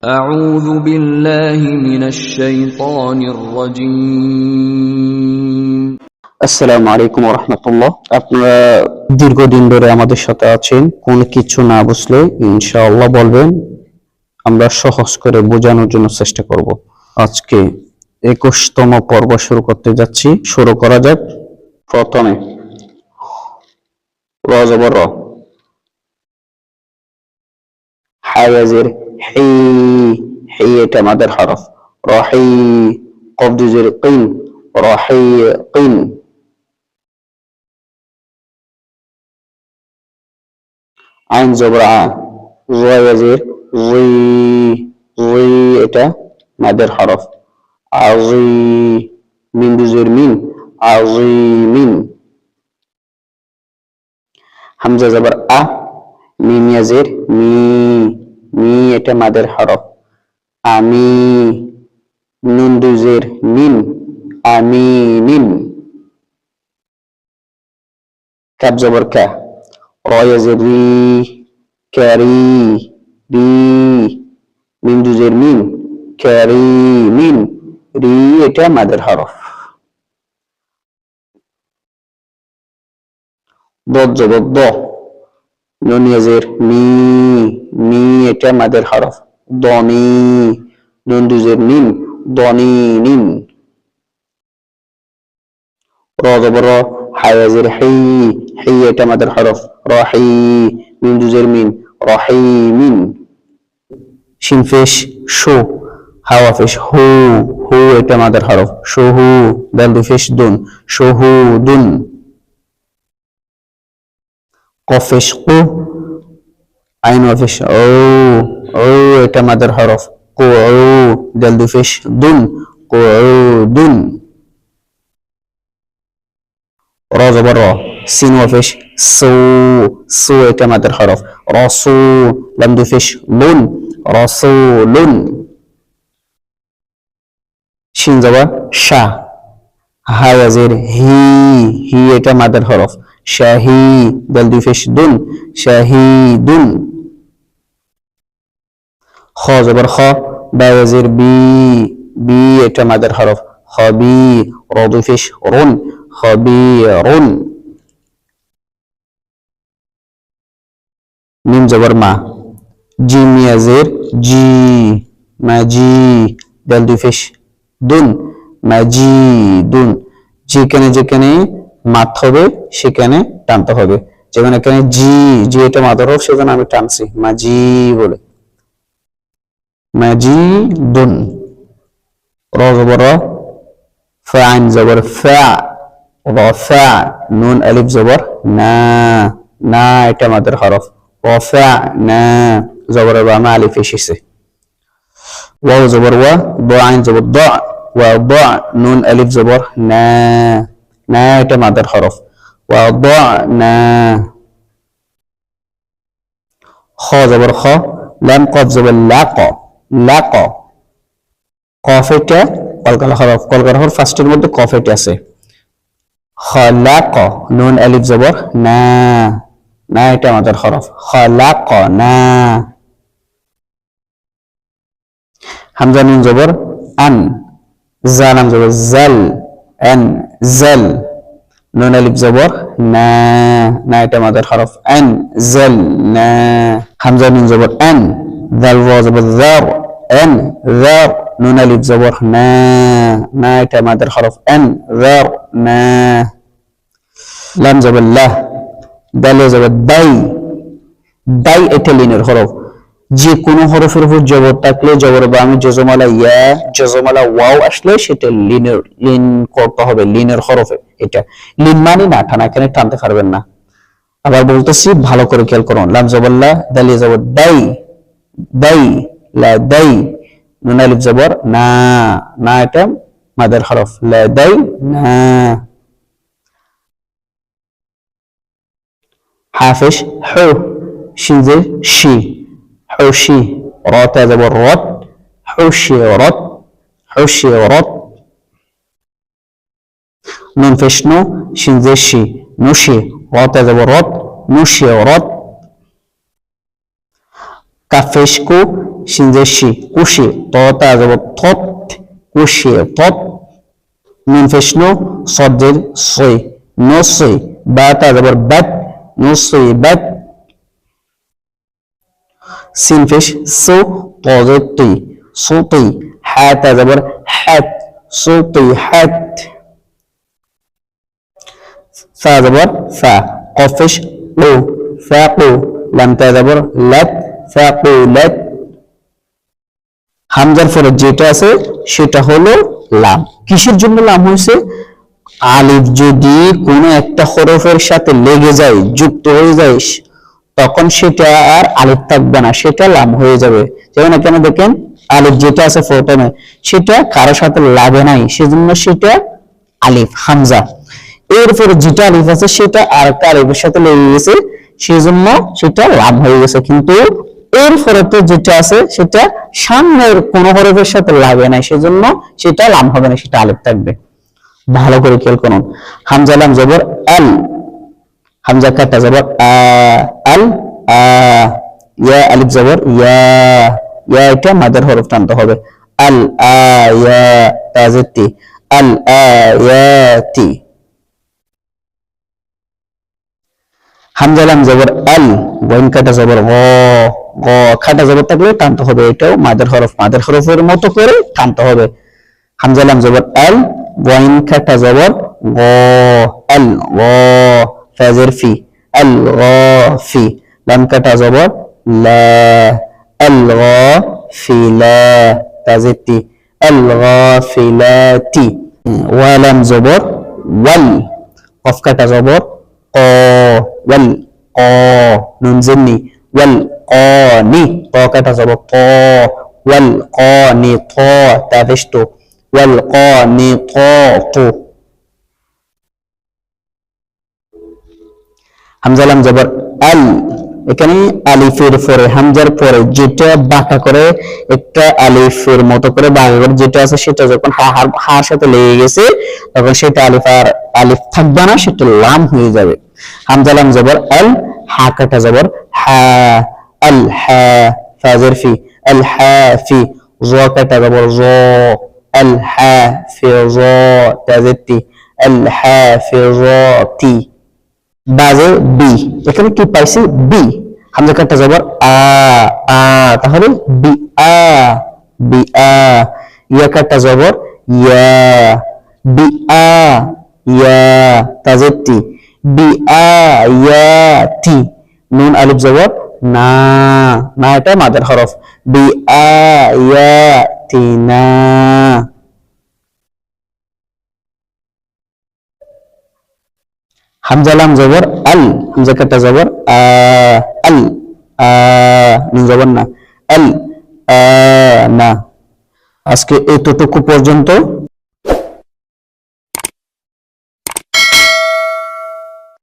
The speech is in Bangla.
أعوذ بالله من الشيطان الرجيم আসসালামু আলাইকুম ওয়া রাহমাতুল্লাহ। আপনারা দীর্ঘদিন ধরে আমাদের সাথে আছেন, কোনো কিছু না বুঝলে ইনশাআল্লাহ বলবেন, আমরা সহজ করে বোঝানোর জন্য চেষ্টা করব। আজকে 21তম পর্ব শুরু করতে যাচ্ছি। শুরু করা যাক। প্রথমে র জবর র, হায়াজের হি, হি এটা মাদের হরফ। রহি, কফ জের কিন, রহি কিন। আইন জবর আ, জয়ের জি, জি এটা মাদের হরফ। আজি, মিন দুজের মিন, আজিমিন। হামজা জবর আ, মিম ইয়াজের মি, মি এটা মাদের হরফ। আমি, নুন দুজের মিন, আমিনিন। কাব জবর কা, র ইয়াজের রি, ক্যারি, রি, মিম দুজের মিন, ক্যারিমিন। রি এটা মাদের হরফ। দদ জবর দ, নুন ইয়াজের মি, মি এটা মাদের হরফ। দনি, নুন দুজের নিন, দনিনিন। র জবর র, হায়াজের হি, হি এটা মাদের হরফ। রহি, মিম দুজের মিন, রহিমিন। শিন পেশ শো, হাওয়া পেশ হু, হু এটা মাদের হরফ। শোহু, দাল দুই পেশ দুন, শোহুদুন। কফ পেশ কু, আইন পেশ ও, ও এটা মাদের হরফ। কু ও, দাল দুই পেশ দুন, কুউদুন। র জবর র, সিন পেশ সু, সু এটা মাদের হরফ। রসু, লাম দুই পেশ লুন, রসুলুন। শিন জবর শা, হায়াজের হি, হি এটা মাদের হরফ। শাহি, দাল দুই পেশ দুন, শাহিদুন। খ জবর খ, বায়াজের বি, বি এটা মাদের হরফ। খবি, র দুই পেশ রুন, খবিরুন। মিম জবর মা, জিম ইয়াজের জি, মাজি, দাল দুই পেশ দুন, মাজিদুন। যেখানে যেখানে মাত হবে সেখানে টানতে হবে। যেখানে এখানে জি, জি এটা মাদার হরফ, সেখানে আমি টানছি মাজি বলে, মাজিদুন। র জবর র, ফা আইন জবর ফা, রফা, নুন আলিফ জবর না, না এটা মাদার হরফ। রফা না, জবর বামা আলিফ এসেছে। ওয়াও জবর ওয়া, দ আইন জবর দ, ওয়া দ, নুন আলিফ জবর না, না এটা মাদার হরফ। ওয়া দ না। খ জবর খ, লাম কফ জবর লাক, লাক। কফ এটা কলকালা হরফ, কলকালা হরফ ফার্স্টের মধ্যে কফ এটা আছে। খালাক, নুন আলিফ জবর না, না এটা মাদার হরফ। খালাক না। হামজা নুন জবর আন, জালাম জবর জাল, আন জাল, নুন আলিফ জবর না, না এটা মাদার হরফ। আন জাল না। হামজা নুন জবর আন, দাল ওয়া জবর যার, আন যার, নুন আলিফ জবর না, না এটা মাদার হরফ। আন যার না। লাম জবর লাহ, দাল জবর দাই, দাই এটা লিনের হরফ। যে কোনো হরফের উপর জবর থাকলে, জবর বা আমি জজমালা ইয়া, জজমালা ওয়াও আসলে সেটা লিনের, লিন করতে হবে, লিনের হরফে। এটা লিন মানে না টানা, এখানে টানতে পারবেন না। আবার বলতেছি, ভালো করে খেয়াল করুন। লাম জবর লা, দাল জবর দাই, দাই, লা দাই, নুন আলিফ জবর না, না এটা মাদার হরফ। লা দাই না। হাফেশ হু, শিজে শি, হুশি, রত জবর রত, হুশি রত, হুশি রত। নুন পেশ নু, শিজে শি, নুশি, রত জবর রত, নুশি রত। কাফেশ কু, সিনজেশি কুশি ততা যাব থত কুশি থত নুন পেশ নো সদের সই নো সই বাতা যাব বাত নো সই বাত সিন পেশ সো তজের তুই সুতুই হাত যাব হাত সুতুই হাত ফা জবর ফা কফ পেশ ও ফাকু লাম তা জবর লাত ফাকুলাত হামজার পরে যেটা আছে সেটা হলো লাম কিসের জন্য লাম হয়েছে আলিফ যদি কোনো একটা হরফের সাথে লেগে যায় যুক্ত হয়ে যায় তখন সেটা আর আলিফ থাকবে না সেটা লাম হয়ে যাবে যেমন এখানে দেখেন আলিফ যেটা আছে প্রথমে সেটা কারোর সাথে লাগে নাই সেজন্য সেটা আলিফ হামজা এরপরে যেটা আলিফ আছে সেটা আরেকটা আলিফের সাথে লেগে গেছে সেজন্য সেটা লাম হয়ে গেছে কিন্তু এরপরে তো যেটা আছে সেটা সামনের কোন হরফের সাথে লাগে নাই সেজন্য সেটা লাম হবে না সেটা আলিফ থাকবে ভালো করে খেয়াল করুন হামজা লাম জবর আল হামজা কাটা জবর আল ইয়া আলিফ জবর ইয়া এটা মাদার হরফ টানতে হবে আল আয়া তাজতি আল আয়াতি হামজা লাম জবর আল ওয়াইন কাটা জবর গ গ কাটা জবর থাকলে টানতে হবে এটাও মাদার হরফের মতো করে টানতে হবে হামজা লাম জবর আল ওয়াইন কাটা জবর গ আল গ ফাজের ফি আল গাফি লাম কাটা জবর লা আল গাফিলা তাজতি আল গাফিলাতি ওয়া লাম জবর ওয়াল কফ কাটা জবর ক ওয়াল ক নুন জিন্নি ওয়াল قاني طا كتا زبر طا والقانطات تافشتو والقانطات হামজা লাম জবর আল এখানে আলিফের পরে হামজার পরে যেটা বাঁকা করে একটা আলিফের মতো করে বাঁকা করে যেটা আছে সেটা যখন হার সাথে লেগে গেছে তখন সেটা আলিফ থাকবে না সেটা লাম হয়ে যাবে হামজা লাম জবর আল হা কাটা জবর হা الحا فازر في الحافي ظا كتبر ظا الحافظات تزتي الحافظاتي বাজে বি এখানে কি পাইছি বি হামজা কাটা জবর আ তাহলে বি আ ইয়া কাটা জবর ইয়া তাজতি বি ইয়াতি নুন আলিফ জবর না এটা মাদার হরফ বি আয়াতিনা হামজা লাম জবর আল হামজা কাটা জবর আল নুন জবর না আল না আজকে এতটুকু পর্যন্ত